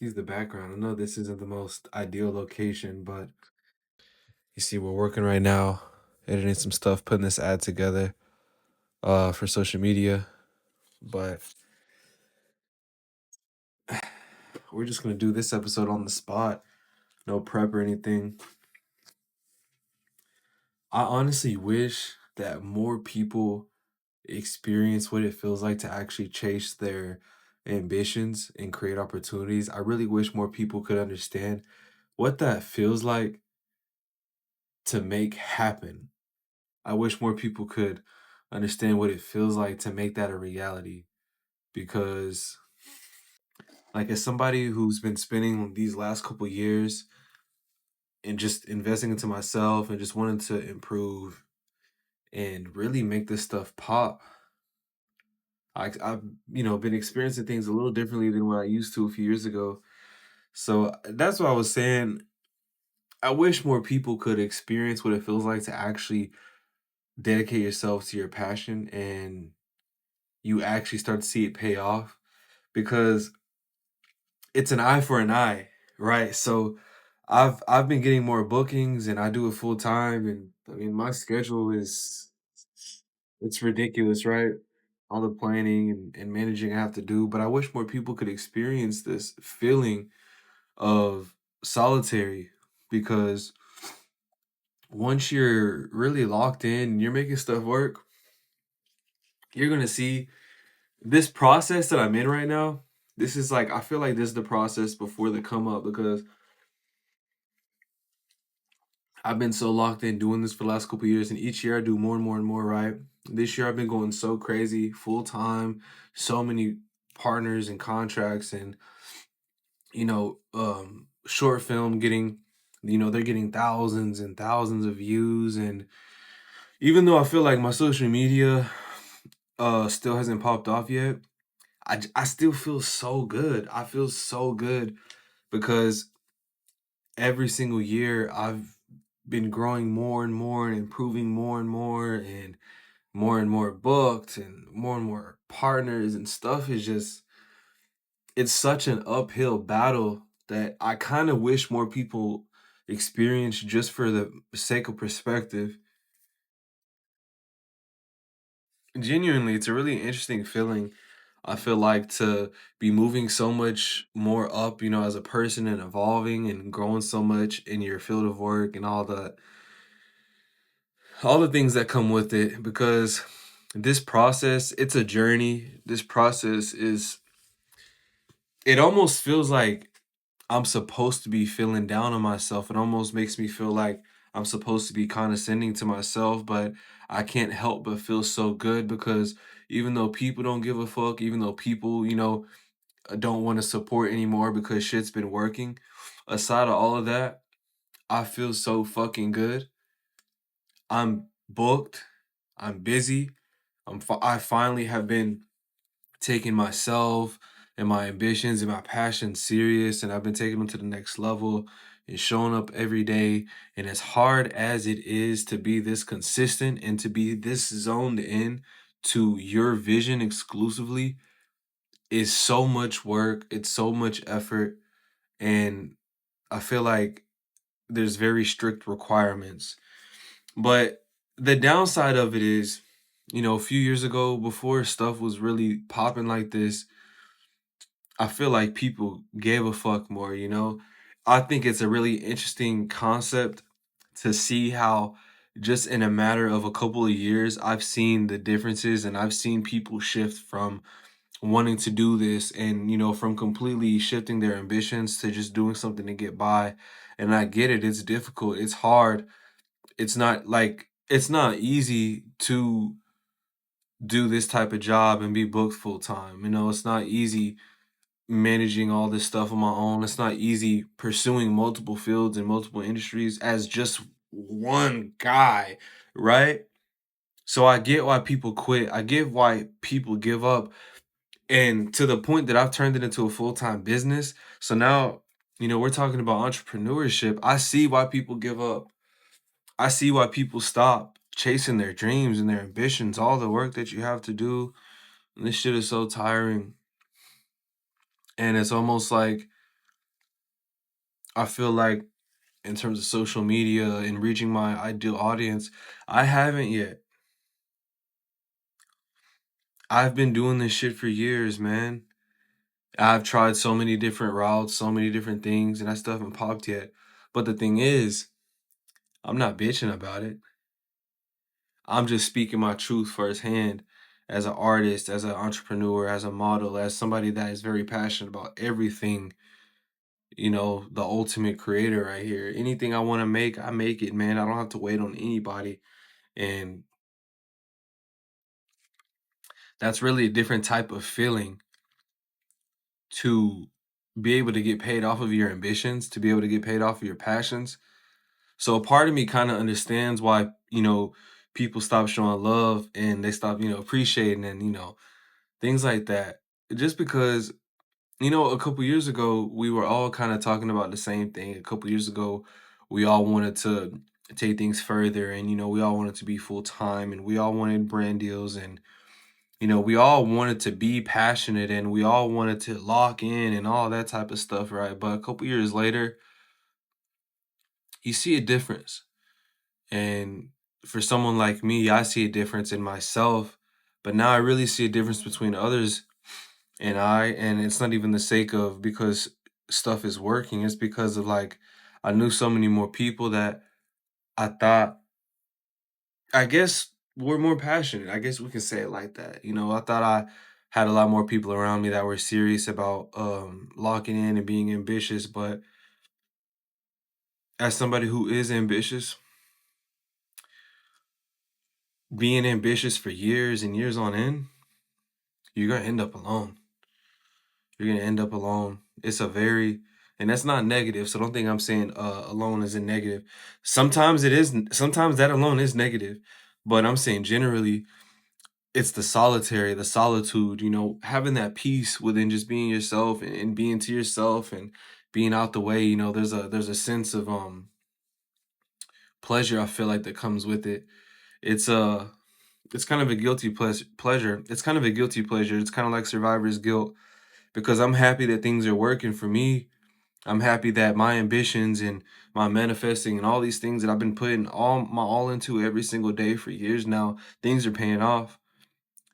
Excuse the background. I know this isn't the most ideal location, but you see, we're working right now, editing some stuff, putting this ad together for social media. But we're just gonna do this episode on the spot, no prep or anything. I honestly wish that more people experience what it feels like to actually chase their ambitions and create opportunities. I really wish more people could understand what that feels like to make happen. I wish more people could understand what it feels like to make that a reality because like as somebody who's been spending these last couple years and just investing into myself and just wanting to improve and really make this stuff pop. I've been experiencing things a little differently than what I used to a few years ago. So that's what I was saying. I wish more people could experience what it feels like to actually dedicate yourself to your passion and you actually start to see it pay off because it's an eye for an eye, right? So I've been getting more bookings and I do it full time and I mean my schedule is it's ridiculous, right? All the planning and managing I have to do, but I wish more people could experience this feeling of solitary because once you're really locked in and you're making stuff work, you're gonna see this process that I'm in right now. This is like I feel like this is the process before the come up because I've been so locked in doing this for the last couple of years, and each year I do more and more and more, right? This year I've been going so crazy, full time, so many partners and contracts, and short film getting, they're getting thousands and thousands of views, and even though I feel like my social media still hasn't popped off yet, I still feel so good. I feel so good because every single year I've been growing more and improving more and more booked and more partners and stuff is just it's such an uphill battle that I kind of wish more people experience just for the sake of perspective. Genuinely, it's a really interesting feeling. I feel like to be moving so much more up, as a person and evolving and growing so much in your field of work and all the things that come with it because this process, it's a journey. This process is it almost feels like I'm supposed to be feeling down on myself. It almost makes me feel like I'm supposed to be condescending to myself, but I can't help but feel so good because even though people don't give a fuck, even though people, don't want to support anymore because shit's been working, aside of all of that, I feel so fucking good. I'm booked. I'm busy. I finally have been taking myself and my ambitions and my passions serious, and I've been taking them to the next level and showing up every day. And as hard as it is to be this consistent and to be this zoned in to your vision exclusively, is so much work. It's so much effort, and I feel like there's very strict requirements. But the downside of it is, a few years ago, before stuff was really popping like this, I feel like people gave a fuck more, you know? I think it's a really interesting concept to see how just in a matter of a couple of years, I've seen the differences and I've seen people shift from wanting to do this and, from completely shifting their ambitions to just doing something to get by. And I get it, it's difficult, it's hard. It's not easy to do this type of job and be booked full time. It's not easy managing all this stuff on my own. It's not easy pursuing multiple fields and multiple industries as just one guy, right? So I get why people quit. I get why people give up. And to the point that I've turned it into a full-time business. So now, we're talking about entrepreneurship. I see why people give up. I see why people stop chasing their dreams and their ambitions, all the work that you have to do. And this shit is so tiring. And it's almost like I feel like in terms of social media and reaching my ideal audience, I haven't yet. I've been doing this shit for years, man. I've tried so many different routes, so many different things, and I still haven't popped yet. But the thing is, I'm not bitching about it. I'm just speaking my truth firsthand as an artist, as an entrepreneur, as a model, as somebody that is very passionate about everything, the ultimate creator right here. Anything I want to make, I make it, man. I don't have to wait on anybody. And that's really a different type of feeling to be able to get paid off of your ambitions, to be able to get paid off of your passions. So a part of me kind of understands why, people stop showing love and they stop, appreciating and, things like that. Just because, a couple years ago, we were all kind of talking about the same thing. A couple years ago, we all wanted to take things further and, we all wanted to be full time and we all wanted brand deals and, we all wanted to be passionate and we all wanted to lock in and all that type of stuff, right? But a couple years later, you see a difference. And for someone like me, I see a difference in myself, but now I really see a difference between others and it's not even the sake of because stuff is working. It's because of like I knew so many more people that I thought, I guess, were more passionate. I guess we can say it like that. I thought I had a lot more people around me that were serious about locking in and being ambitious, but as somebody who is ambitious, being ambitious for years and years on end, you're gonna end up alone. You're gonna end up alone. It's a very, and that's not negative. So don't think I'm saying alone is a negative. Sometimes it is. Sometimes that alone is negative, but I'm saying generally, it's the solitary, the solitude. Having that peace within just being yourself and being to yourself and being out the way. There's a sense of pleasure I feel like that comes with it. It's it's kind of a guilty pleasure. It's kind of a guilty pleasure. It's kind of like survivor's guilt because I'm happy that things are working for me. I'm happy that my ambitions and my manifesting and all these things that I've been putting all my all into every single day for years now, things are paying off.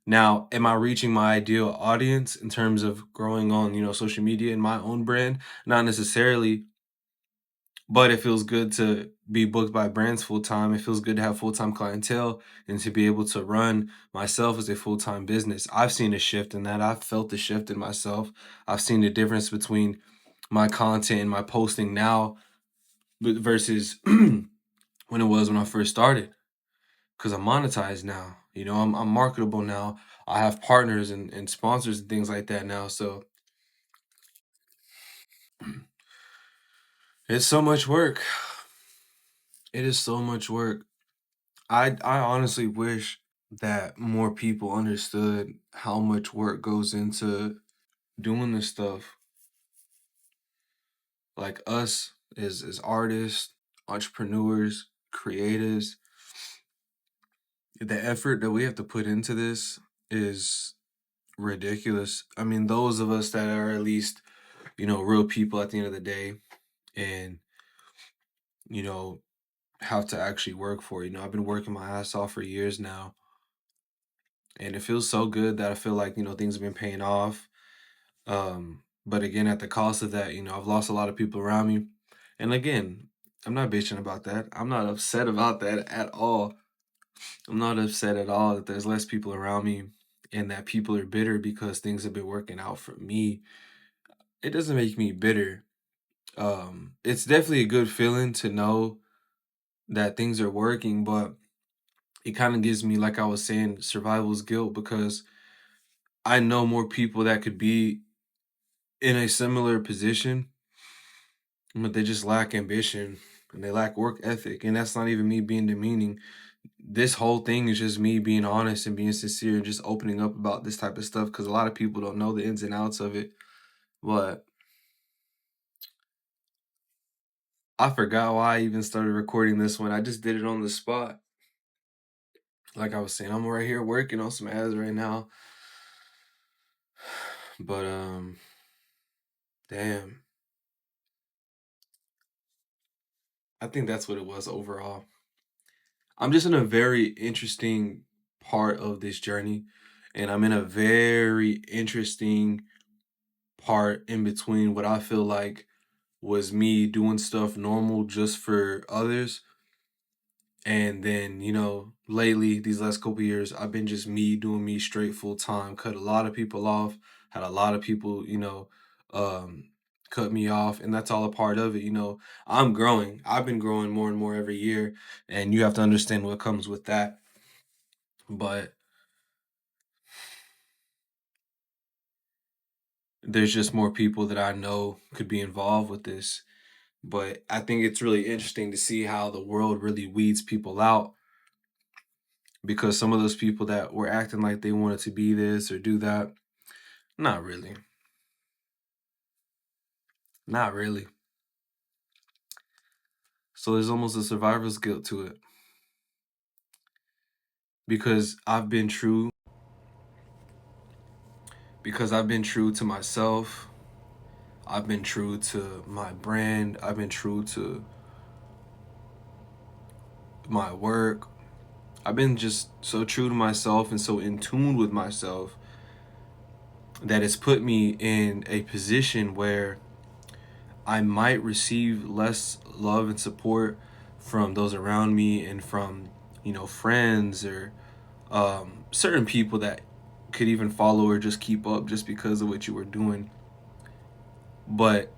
Now, am I reaching my ideal audience in terms of growing on, social media and my own brand? Not necessarily, but it feels good to be booked by brands full time. It feels good to have full time clientele and to be able to run myself as a full time business. I've seen a shift in that. I've felt the shift in myself. I've seen the difference between my content and my posting now versus when it was when I first started. Because I'm monetized now. I'm marketable now. I have partners and sponsors and things like that now. So it's so much work. It is so much work. I honestly wish that more people understood how much work goes into doing this stuff. Like us as artists, entrepreneurs, creatives, the effort that we have to put into this is ridiculous. I mean, those of us that are at least, real people at the end of the day and, you know, have to actually work for it. I've been working my ass off for years now. And it feels so good that I feel like, things have been paying off. But again, at the cost of that, I've lost a lot of people around me. And again, I'm not bitching about that. I'm not upset about that at all. I'm not upset at all that there's less people around me and that people are bitter because things have been working out for me. It doesn't make me bitter. It's definitely a good feeling to know that things are working, but it kind of gives me, like I was saying, survival's guilt because I know more people that could be in a similar position, but they just lack ambition and they lack work ethic. And that's not even me being demeaning. This whole thing is just me being honest and being sincere and just opening up about this type of stuff because a lot of people don't know the ins and outs of it. But I forgot why I even started recording this one. I just did it on the spot. Like I was saying, I'm right here working on some ads right now. But damn. I think that's what it was overall. I'm just in a very interesting part of this journey, and I'm in a very interesting part in between what I feel like was me doing stuff normal just for others. And then, lately, these last couple years, I've been just me doing me straight full time, cut a lot of people off, had a lot of people, um, cut me off, and that's all a part of it. I'm growing. I've been growing more and more every year, and you have to understand what comes with that. But there's just more people that I know could be involved with this. But I think it's really interesting to see how the world really weeds people out, because some of those people that were acting like they wanted to be this or do that, not really. Not really. So there's almost a survivor's guilt to it, because I've been true to myself. I've been true to my brand. I've been true to my work. I've been just so true to myself and so in tune with myself that it's put me in a position where I might receive less love and support from those around me and from, friends or certain people that could even follow or just keep up just because of what you were doing. But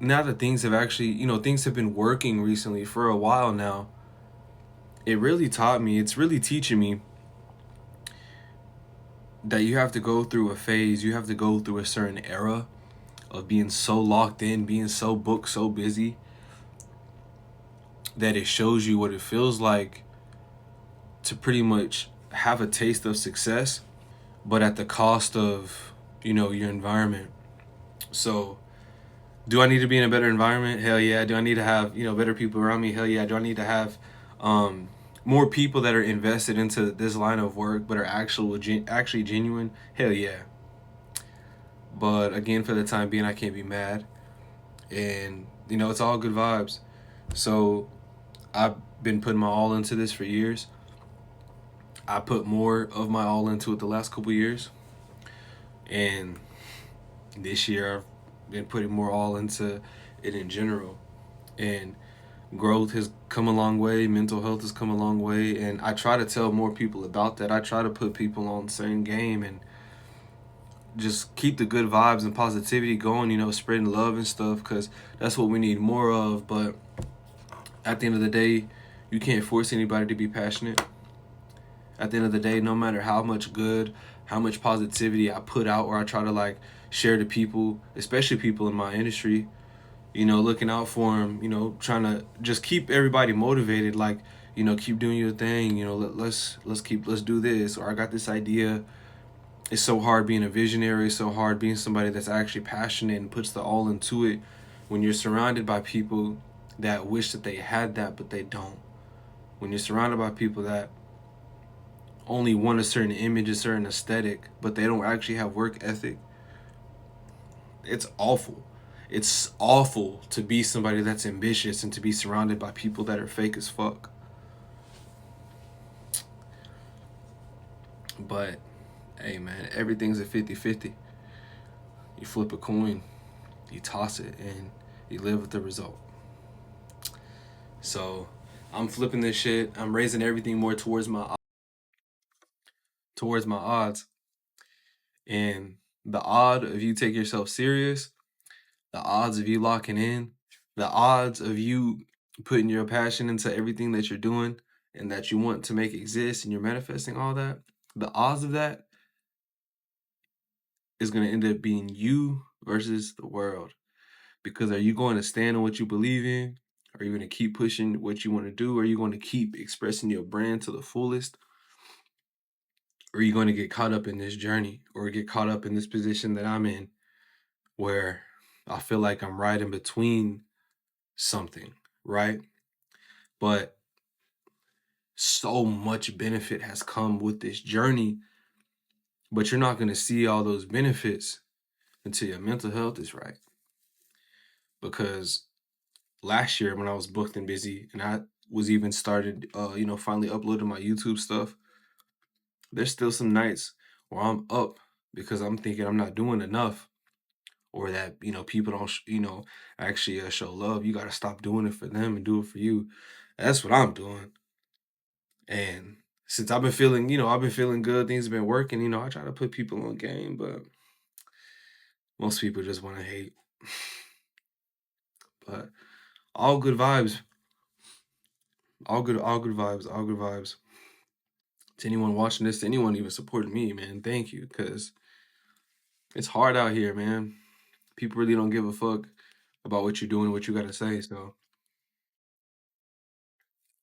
now that things have actually, things have been working recently for a while now, it's really teaching me that you have to go through a phase, you have to go through a certain era of being so locked in, being so booked, so busy, that it shows you what it feels like to pretty much have a taste of success, but at the cost of, your environment. So, do I need to be in a better environment? Hell yeah. Do I need to have, better people around me? Hell yeah. Do I need to have more people that are invested into this line of work but are actually genuine? Hell yeah. But again, for the time being, I can't be mad. And, it's all good vibes. So I've been putting my all into this for years. I put more of my all into it the last couple years. And this year, I've been putting more all into it in general. And growth has come a long way, mental health has come a long way, and I try to tell more people about that. I try to put people on the same game and just keep the good vibes and positivity going, spreading love and stuff, because that's what we need more of. But at the end of the day, you can't force anybody to be passionate. At the end of the day, no matter how much good, how much positivity I put out or I try to share to people, especially people in my industry, looking out for them, trying to just keep everybody motivated, keep doing your thing, let's do this, or I got this idea. It's so hard being a visionary. It's so hard being somebody that's actually passionate and puts the all into it when you're surrounded by people that wish that they had that, but they don't. When you're surrounded by people that only want a certain image, a certain aesthetic, but they don't actually have work ethic, it's awful. It's awful to be somebody that's ambitious and to be surrounded by people that are fake as fuck. But, hey man, everything's a 50-50. You flip a coin, you toss it, and you live with the result. So, I'm flipping this shit. I'm raising everything more towards my odds. And the odd of you take yourself serious, the odds of you locking in, the odds of you putting your passion into everything that you're doing and that you want to make exist and you're manifesting all that, the odds of that is going to end up being you versus the world. Because are you going to stand on what you believe in? Are you going to keep pushing what you want to do? Are you going to keep expressing your brand to the fullest? Or are you going to get caught up in this journey or get caught up in this position that I'm in where I feel like I'm right in between something, right? But so much benefit has come with this journey, but you're not going to see all those benefits until your mental health is right. Because last year when I was booked and busy, and I was even started, finally uploading my YouTube stuff. There's still some nights where I'm up because I'm thinking I'm not doing enough, or that people don't actually show love. You got to stop doing it for them and do it for you. That's what I'm doing. And since I've been feeling good, things have been working. I try to put people on game, but most people just want to hate. But all good vibes. All good vibes. All good vibes. To anyone watching this, to anyone even supporting me, man, thank you. Because it's hard out here, man. People really don't give a fuck about what you're doing and what you got to say. So,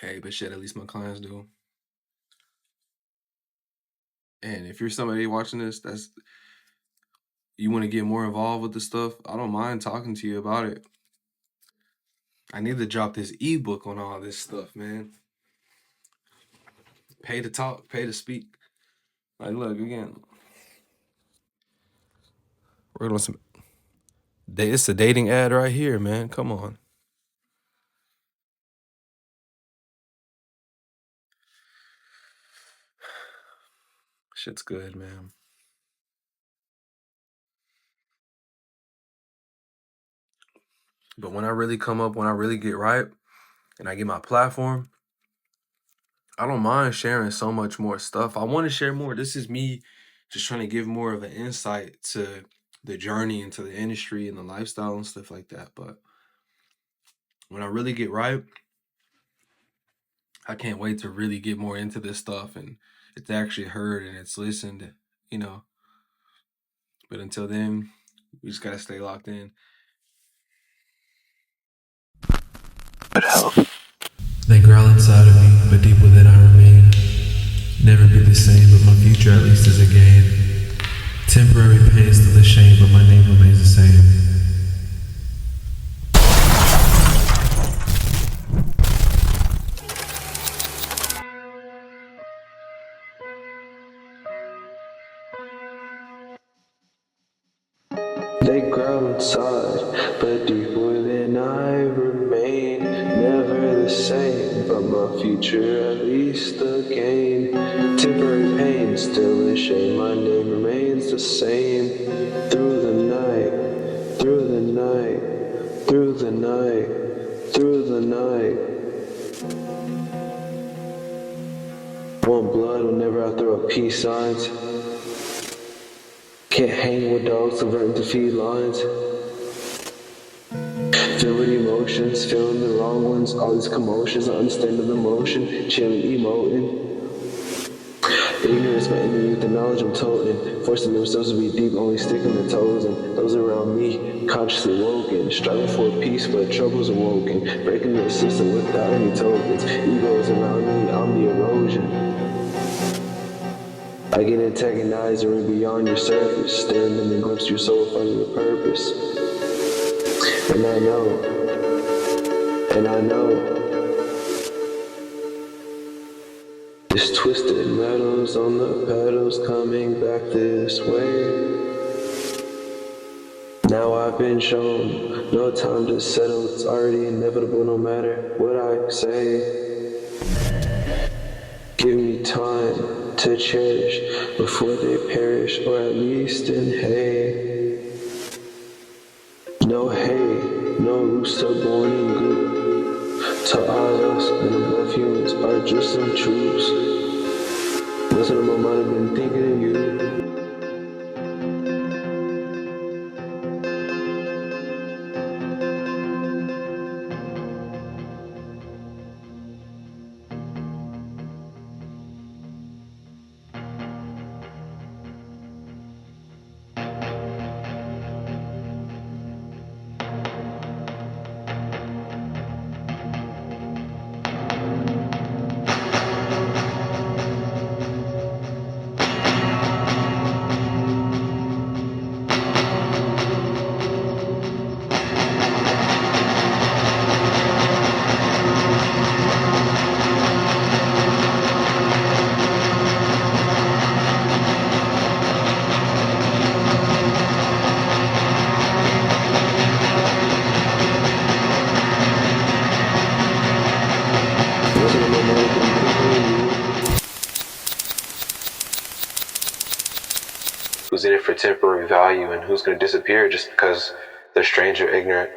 hey, but shit, at least my clients do. And if you're somebody watching this, you want to get more involved with the stuff, I don't mind talking to you about it. I need to drop this ebook on all this stuff, man. Pay to talk, pay to speak. Like, look, again, we're going some. It's a dating ad right here, man. Come on. Shit's good, man. But when I really come up, when I really get right, and I get my platform, I don't mind sharing so much more stuff. I want to share more. This is me just trying to give more of an insight to the journey into the industry and the lifestyle and stuff like that. But when I really get right, I can't wait to really get more into this stuff and it's actually heard and it's listened, But until then, we just gotta stay locked in. They growl inside of me, but deep within I remain. Never be the same, but my future at least is a gain. Temporary pain, still a shame, but my name remains the same. They growl inside, but deep within I remain. Never the same, but my future at least a gain. Temporary pain, still a shame, my name remains the same. Through the night, through the night, through the night, through the night. Want blood whenever I throw up peace signs. Can't hang with dogs, converting to felines. Feeling emotions, feeling the wrong ones. All these commotions, I understand the emotion. Chilling, emoting. Ignorance, my inner youth, the knowledge I'm toting. Forcing themselves to be deep, only sticking their toes in. Those around me, consciously woken. Striving for peace, but trouble's awoken. Breaking the system without any tokens. Egos around me, I'm the erosion. I get antagonized or beyond your surface, staring in the glimpse your soul finding a purpose. And I know, this twisted metals on the pedals coming back this way. Now I've been shown, no time to settle, it's already inevitable no matter what I say. Give me time to cherish before they perish, or at least in hay. No hay, no rooster born in goop. To all us and above humans are just some troops. Listen to my mind, I've been thinking of you. who's in it for temporary value, and who's going to disappear just because they're strange or ignorant.